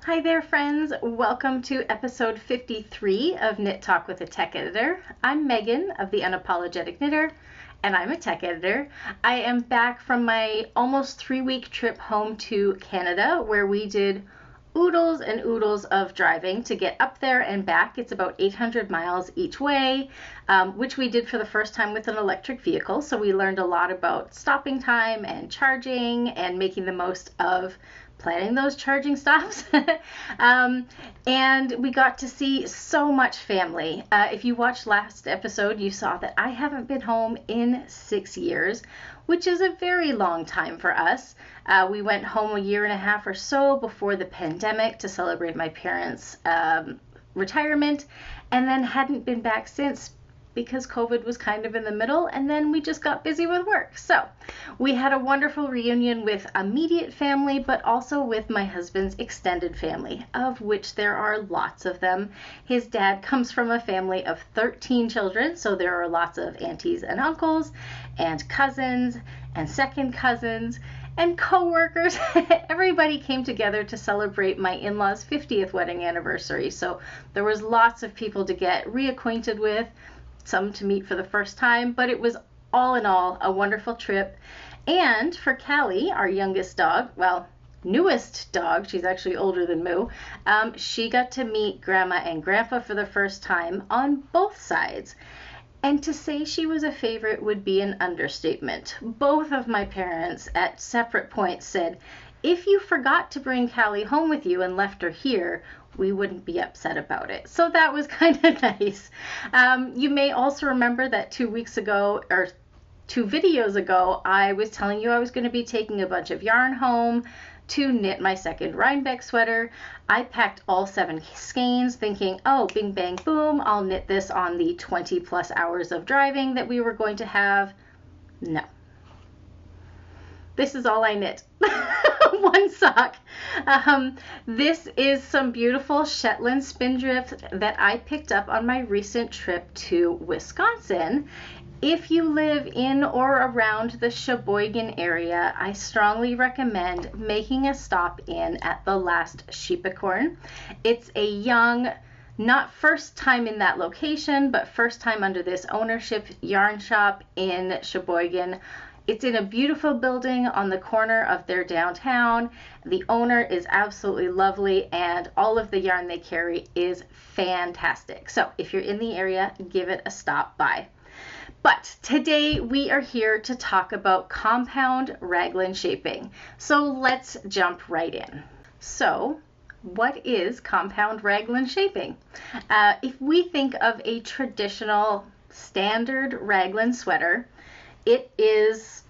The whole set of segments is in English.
Hi there, friends. Welcome to episode 53 of Knit Talk with a Tech Editor. I'm Megan of the Unapologetic Knitter, and I'm a tech editor. I am back from my almost 3-week trip home to Canada, where we did oodles and oodles of driving to get up there and back. It's about 800 miles each way, which we did for the first time with an electric vehicle. So we learned a lot about stopping time and charging and making the most of planning those charging stops. And we got to see so much family. If you watched last episode, you saw that I haven't been home in 6 years, which is a very long time for us. We went home a year and a half or so before the pandemic to celebrate my parents' retirement, and then hadn't been back since because COVID was kind of in the middle, and then we just got busy with work. So we had a wonderful reunion with immediate family, but also with my husband's extended family, of which there are lots of them. His dad comes from a family of 13 children, so there are lots of aunties and uncles and cousins and second cousins and co-workers. Everybody came together to celebrate my in-laws' 50th wedding anniversary. So there was lots of people to get reacquainted with, some to meet for the first time, but it was all in all a wonderful trip. And for Callie, our youngest dog, well, newest dog, she's actually older than Moo, she got to meet Grandma and Grandpa for the first time on both sides. And to say she was a favorite would be an understatement. Both of my parents at separate points said, if you forgot to bring Callie home with you and left her here, we wouldn't be upset about it. So that was kind of nice. You may also remember that 2 weeks ago, or 2 videos ago, I was telling you I was going to be taking a bunch of yarn home to knit my second Rhinebeck sweater. I packed all 7 skeins thinking, oh, bing, bang, boom, I'll knit this on the 20 plus hours of driving that we were going to have. No. This is all I knit. One sock. This is some beautiful Shetland spindrift that I picked up on my recent trip to Wisconsin. If you live in or around the Sheboygan area, I strongly recommend making a stop in at the Last Sheepicorn. It's a young, not first time in that location, but first time under this ownership yarn shop in Sheboygan. It's in a beautiful building on the corner of their downtown. The owner is absolutely lovely, and all of the yarn they carry is fantastic. So if you're in the area, give it a stop by. But today we are here to talk about compound raglan shaping. So let's jump right in. So what is compound raglan shaping? If we think of a traditional standard raglan sweater, it is,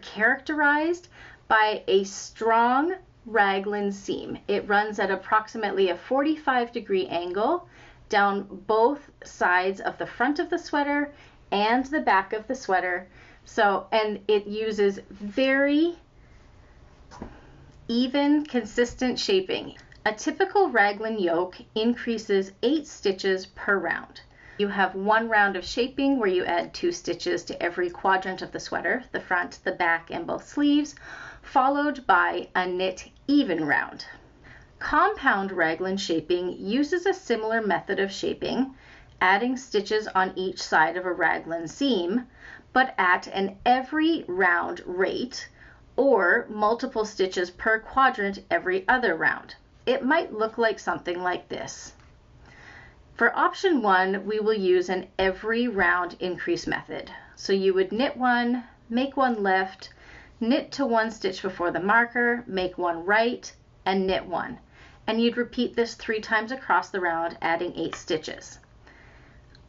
characterized by a strong raglan seam. It runs at approximately a 45-degree angle down both sides of the front of the sweater and the back of the sweater. And it uses very even, consistent shaping. A typical raglan yoke increases 8 stitches per round. You have 1 round of shaping where you add 2 stitches to every quadrant of the sweater, the front, the back, and both sleeves, followed by a knit even round. Compound raglan shaping uses a similar method of shaping, adding stitches on each side of a raglan seam, but at an every round rate, or multiple stitches per quadrant every other round. It might look like something like this. For option 1, we will use an every round increase method. So you would knit 1, make 1 left, knit to 1 stitch before the marker, make 1 right, and knit 1. And you'd repeat this 3 times across the round, adding 8 stitches.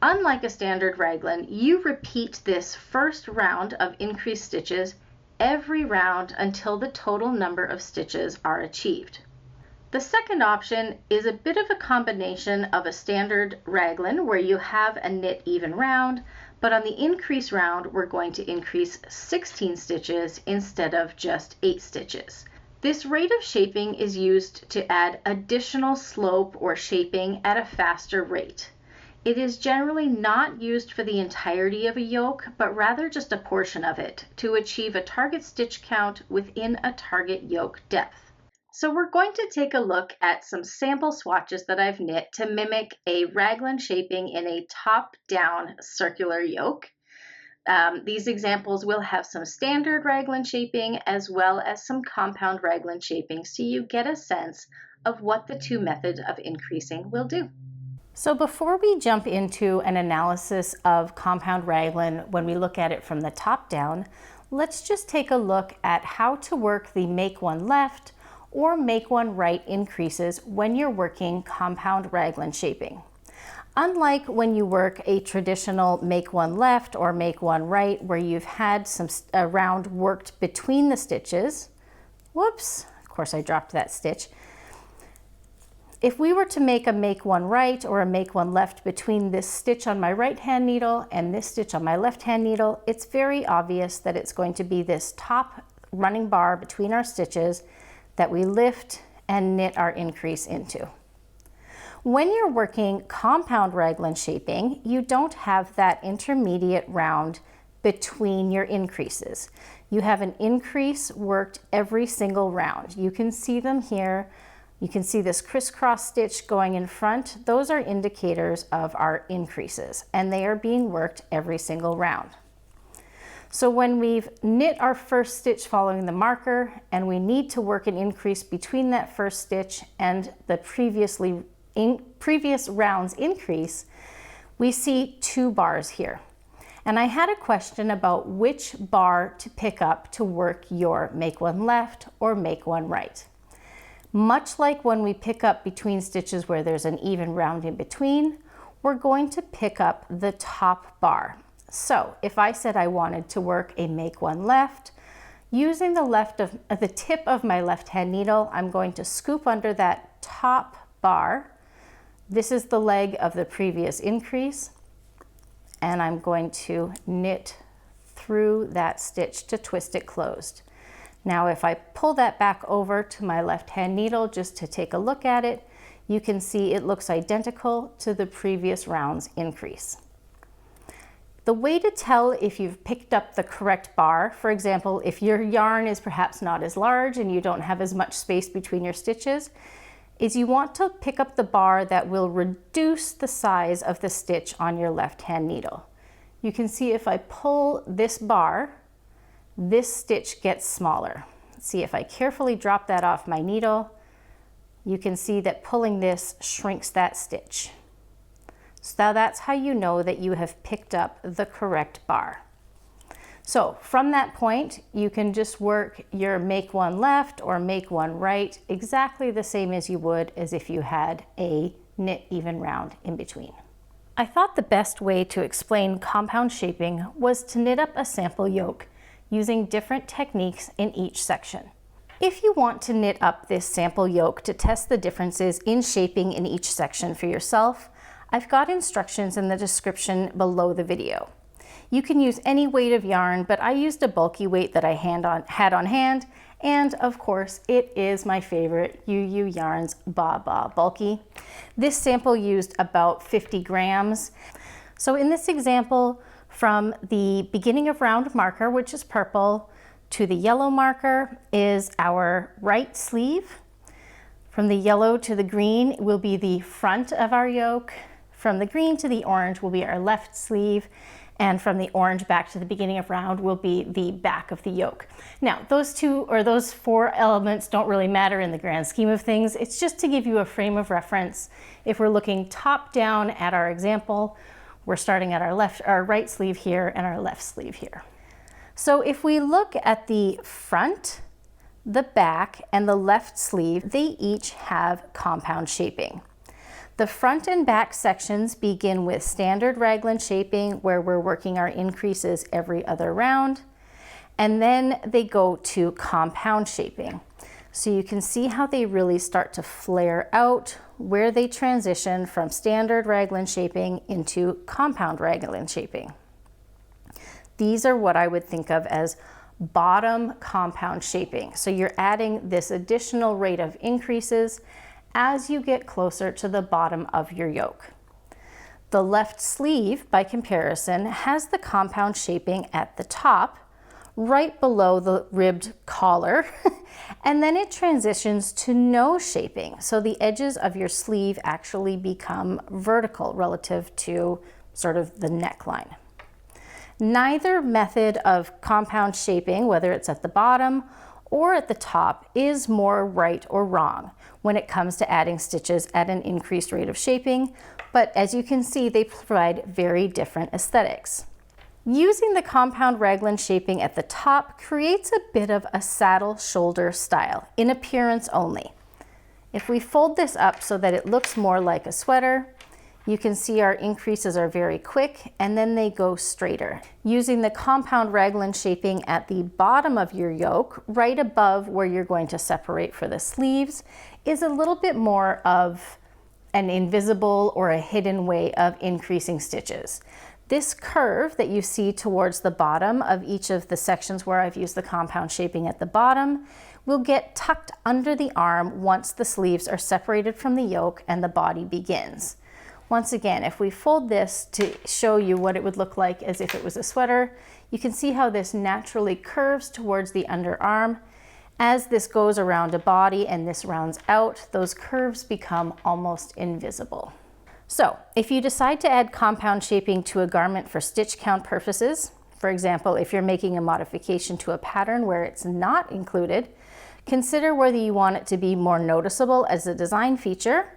Unlike a standard raglan, you repeat this first round of increased stitches every round until the total number of stitches are achieved. The second option is a bit of a combination of a standard raglan where you have a knit even round, but on the increase round we're going to increase 16 stitches instead of just 8 stitches. This rate of shaping is used to add additional slope or shaping at a faster rate. It is generally not used for the entirety of a yoke, but rather just a portion of it to achieve a target stitch count within a target yoke depth. So we're going to take a look at some sample swatches that I've knit to mimic a raglan shaping in a top-down circular yoke. These examples will have some standard raglan shaping as well as some compound raglan shaping, so you get a sense of what the two methods of increasing will do. So before we jump into an analysis of compound raglan when we look at it from the top down, let's just take a look at how to work the make one left or make one right increases when you're working compound raglan shaping. Unlike when you work a traditional make one left or make one right where you've had a round worked between the stitches, whoops, of course I dropped that stitch. If we were to make a make one right or a make one left between this stitch on my right hand needle and this stitch on my left hand needle, it's very obvious that it's going to be this top running bar between our stitches that we lift and knit our increase into. When you're working compound raglan shaping, you don't have that intermediate round between your increases. You have an increase worked every single round. You can see them here. You can see this crisscross stitch going in front. Those are indicators of our increases, and they are being worked every single round. So when we've knit our first stitch following the marker and we need to work an increase between that first stitch and the previous round's increase, we see two bars here. And I had a question about which bar to pick up to work your make one left or make one right. Much like when we pick up between stitches where there's an even round in between, we're going to pick up the top bar. So if I said I wanted to work a make one left, using the tip of my left hand needle, I'm going to scoop under that top bar. This is the leg of the previous increase, and I'm going to knit through that stitch to twist it closed. Now if I pull that back over to my left hand needle just to take a look at it, you can see it looks identical to the previous round's increase. The way to tell if you've picked up the correct bar, for example, if your yarn is perhaps not as large and you don't have as much space between your stitches, is you want to pick up the bar that will reduce the size of the stitch on your left hand needle. You can see if I pull this bar, this stitch gets smaller. See if I carefully drop that off my needle, you can see that pulling this shrinks that stitch. So that's how you know that you have picked up the correct bar. So from that point, you can just work your make one left or make one right exactly the same as you would as if you had a knit even round in between. I thought the best way to explain compound shaping was to knit up a sample yoke using different techniques in each section. If you want to knit up this sample yoke to test the differences in shaping in each section for yourself, I've got instructions in the description below the video. You can use any weight of yarn, but I used a bulky weight that I had on hand, and of course it is my favorite UU Yarns Baa Baa Bulky. This sample used about 50 grams. So in this example, from the beginning of round marker, which is purple, to the yellow marker is our right sleeve. From the yellow to the green will be the front of our yoke. From the green to the orange will be our left sleeve, and from the orange back to the beginning of round will be the back of the yoke. Now, those four elements don't really matter in the grand scheme of things. It's just to give you a frame of reference. If we're looking top down at our example, we're starting at our right sleeve here and our left sleeve here. So if we look at the front, the back, and the left sleeve, they each have compound shaping. The front and back sections begin with standard raglan shaping where we're working our increases every other round, and then they go to compound shaping. So you can see how they really start to flare out where they transition from standard raglan shaping into compound raglan shaping. These are what I would think of as bottom compound shaping. So you're adding this additional rate of increases as you get closer to the bottom of your yoke. The left sleeve, by comparison, has the compound shaping at the top right below the ribbed collar. And then it transitions to nose shaping. So the edges of your sleeve actually become vertical relative to sort of the neckline. Neither method of compound shaping, whether it's at the bottom or at the top, is more right or wrong when it comes to adding stitches at an increased rate of shaping, but as you can see, they provide very different aesthetics. Using the compound raglan shaping at the top creates a bit of a saddle shoulder style, in appearance only. If we fold this up so that it looks more like a sweater, you can see our increases are very quick and then they go straighter. Using the compound raglan shaping at the bottom of your yoke, right above where you're going to separate for the sleeves, is a little bit more of an invisible or a hidden way of increasing stitches. This curve that you see towards the bottom of each of the sections where I've used the compound shaping at the bottom will get tucked under the arm once the sleeves are separated from the yoke and the body begins. Once again, if we fold this to show you what it would look like as if it was a sweater, you can see how this naturally curves towards the underarm. As this goes around a body and this rounds out, those curves become almost invisible. So if you decide to add compound shaping to a garment for stitch count purposes, for example, if you're making a modification to a pattern where it's not included, consider whether you want it to be more noticeable as a design feature,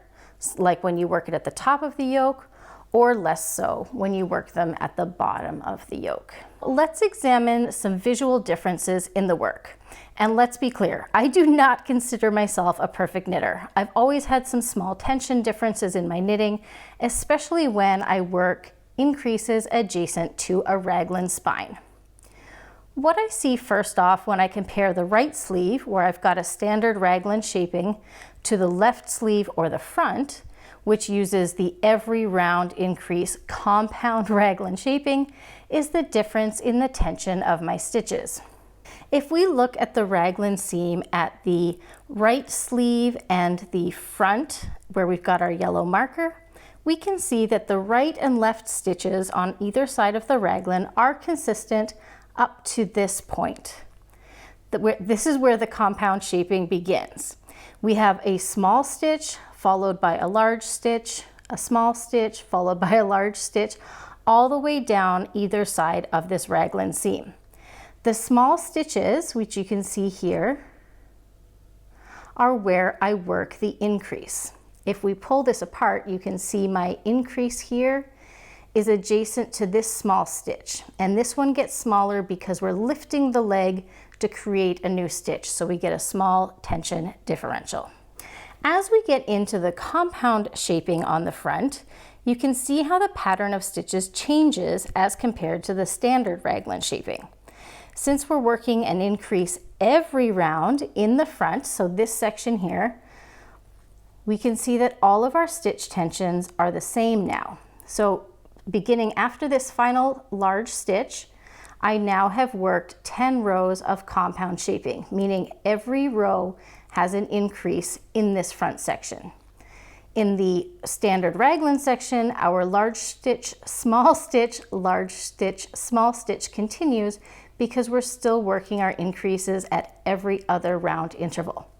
like when you work it at the top of the yoke, or less so when you work them at the bottom of the yoke. Let's examine some visual differences in the work. And let's be clear, I do not consider myself a perfect knitter. I've always had some small tension differences in my knitting, especially when I work increases adjacent to a raglan spine. What I see first off when I compare the right sleeve, where I've got a standard raglan shaping, to the left sleeve or the front, which uses the every round increase compound raglan shaping, is the difference in the tension of my stitches. If we look at the raglan seam at the right sleeve and the front, where we've got our yellow marker, we can see that the right and left stitches on either side of the raglan are consistent up to this point. This is where the compound shaping begins. We have a small stitch followed by a large stitch, a small stitch followed by a large stitch, all the way down either side of this raglan seam. The small stitches, which you can see here, are where I work the increase. If we pull this apart, you can see my increase here is adjacent to this small stitch. And this one gets smaller because we're lifting the leg to create a new stitch. So we get a small tension differential. As we get into the compound shaping on the front, you can see how the pattern of stitches changes as compared to the standard raglan shaping. Since we're working an increase every round in the front, so this section here, we can see that all of our stitch tensions are the same now. So beginning after this final large stitch, I now have worked 10 rows of compound shaping, meaning every row has an increase in this front section. In the standard raglan section, our large stitch, small stitch, large stitch, small stitch continues because we're still working our increases at every other round interval.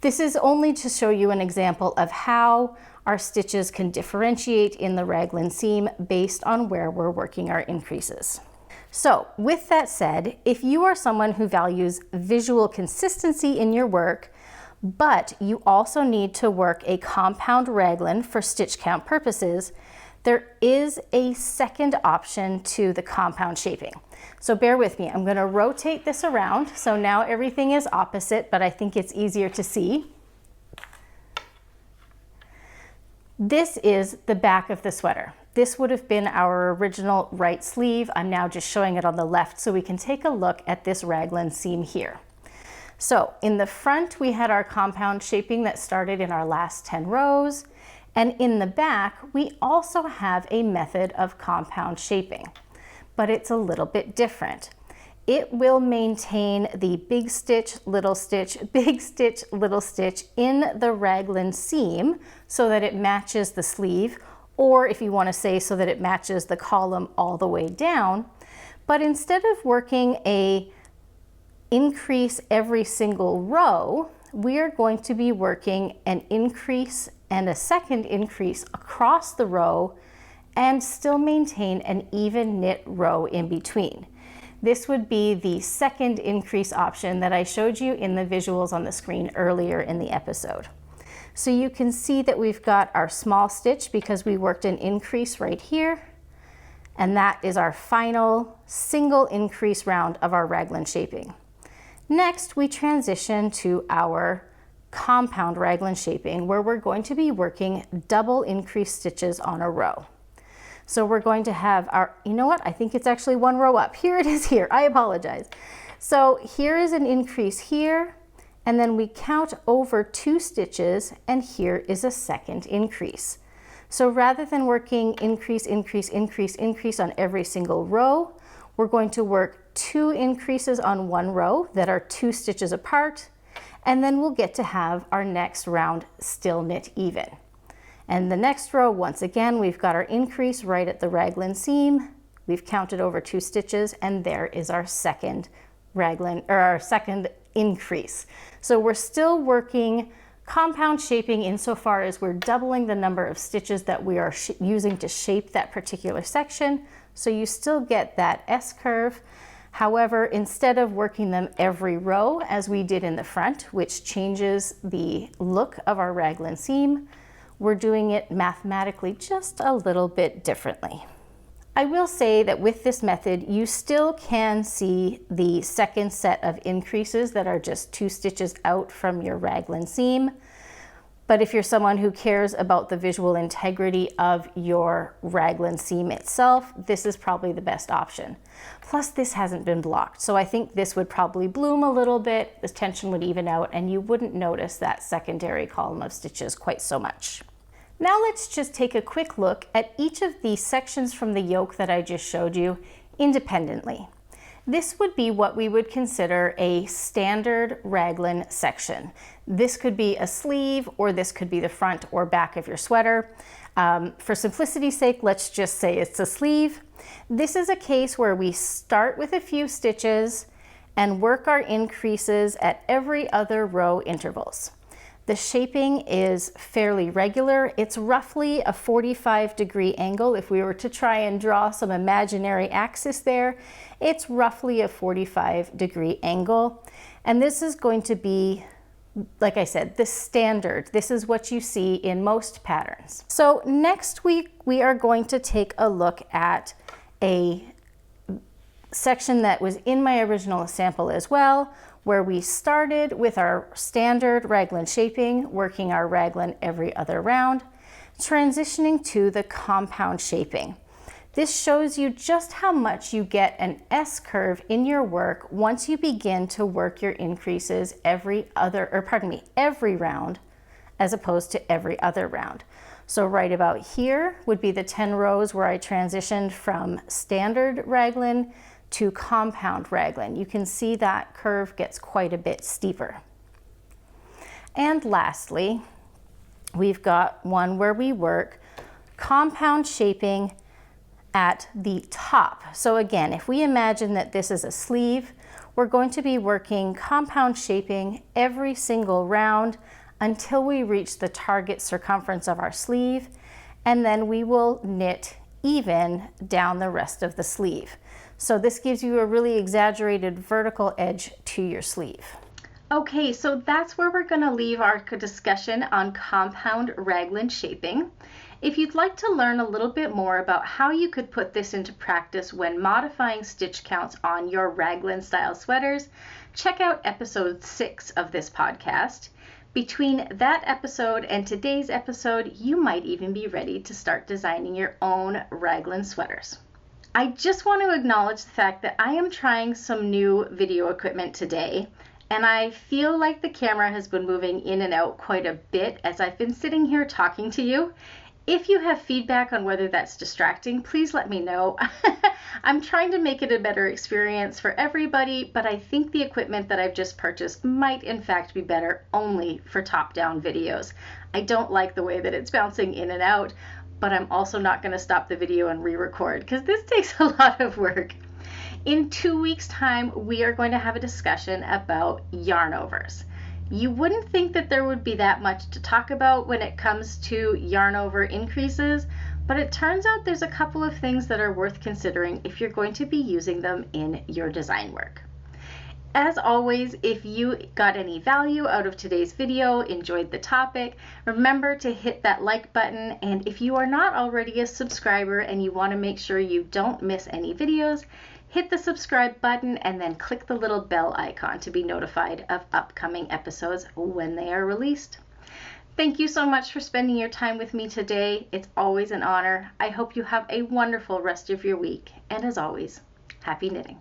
This is only to show you an example of how our stitches can differentiate in the raglan seam based on where we're working our increases. So with that said, if you are someone who values visual consistency in your work, but you also need to work a compound raglan for stitch count purposes, there is a second option to the compound shaping. So bear with me, I'm going to rotate this around. So now everything is opposite, but I think it's easier to see. This is the back of the sweater. This would have been our original right sleeve. I'm now just showing it on the left so we can take a look at this raglan seam here. So in the front, we had our compound shaping that started in our last 10 rows. And in the back, we also have a method of compound shaping, but it's a little bit different. It will maintain the big stitch, little stitch, big stitch, little stitch in the raglan seam so that it matches the sleeve, or if you want to say so that it matches the column all the way down. But instead of working a increase every single row, we are going to be working an increase and a second increase across the row and still maintain an even knit row in between. This would be the second increase option that I showed you in the visuals on the screen earlier in the episode. So you can see that we've got our small stitch because we worked an increase right here, and that is our final single increase round of our raglan shaping. Next, we transition to our compound raglan shaping, where we're going to be working double increase stitches on a row. So we're going to have our, you know what, I think it's actually one row up. Here it is here, I apologize. So here is an increase here, and then we count over 2 stitches, and here is a second increase. So rather than working increase, increase, increase, increase on every single row, we're going to work 2 increases on one row that are 2 stitches apart, and then we'll get to have our next round still knit even. And the next row, once again, we've got our increase right at the raglan seam. We've counted over 2 stitches, and there is our second raglan, or our second increase. So we're still working compound shaping insofar as we're doubling the number of stitches that we are using to shape that particular section. So you still get that S curve. However, instead of working them every row as we did in the front, which changes the look of our raglan seam, we're doing it mathematically just a little bit differently. I will say that with this method, you still can see the second set of increases that are just 2 stitches out from your raglan seam. But if you're someone who cares about the visual integrity of your raglan seam itself, this is probably the best option. Plus, this hasn't been blocked, so I think this would probably bloom a little bit, the tension would even out, and you wouldn't notice that secondary column of stitches quite so much. Now let's just take a quick look at each of these sections from the yoke that I just showed you independently. This would be what we would consider a standard raglan section. This could be a sleeve, or this could be the front or back of your sweater. For simplicity's sake, let's just say it's a sleeve. This is a case where we start with a few stitches and work our increases at every other row intervals. The shaping is fairly regular. It's roughly a 45-degree angle. If we were to try and draw some imaginary axis there, it's roughly a 45-degree angle. And this is going to be, like I said, the standard. This is what you see in most patterns. So next week, we are going to take a look at a section that was in my original sample as well, where we started with our standard raglan shaping, working our raglan every other round, transitioning to the compound shaping. This shows you just how much you get an S curve in your work once you begin to work your increases every round, as opposed to every other round. So right about here would be the 10 rows where I transitioned from standard raglan to compound raglan. You can see that curve gets quite a bit steeper. And lastly, we've got one where we work compound shaping at the top. So again, if we imagine that this is a sleeve, we're going to be working compound shaping every single round until we reach the target circumference of our sleeve, and then we will knit even down the rest of the sleeve. So this gives you a really exaggerated vertical edge to your sleeve. Okay, so that's where we're going to leave our discussion on compound raglan shaping. If you'd like to learn a little bit more about how you could put this into practice when modifying stitch counts on your raglan style sweaters, check out episode 6 of this podcast. Between that episode and today's episode, you might even be ready to start designing your own raglan sweaters. I just want to acknowledge the fact that I am trying some new video equipment today, and I feel like the camera has been moving in and out quite a bit as I've been sitting here talking to you. If you have feedback on whether that's distracting, please let me know. I'm trying to make it a better experience for everybody, but I think the equipment that I've just purchased might in fact be better only for top-down videos. I don't like the way that it's bouncing in and out, but I'm also not going to stop the video and re-record because this takes a lot of work. In 2 weeks' time, we are going to have a discussion about yarn overs. You wouldn't think that there would be that much to talk about when it comes to yarn over increases, but it turns out there's a couple of things that are worth considering if you're going to be using them in your design work. As always, if you got any value out of today's video, enjoyed the topic, remember to hit that like button. And if you are not already a subscriber and you want to make sure you don't miss any videos, hit the subscribe button and then click the little bell icon to be notified of upcoming episodes when they are released. Thank you so much for spending your time with me today. It's always an honor. I hope you have a wonderful rest of your week. And as always, happy knitting.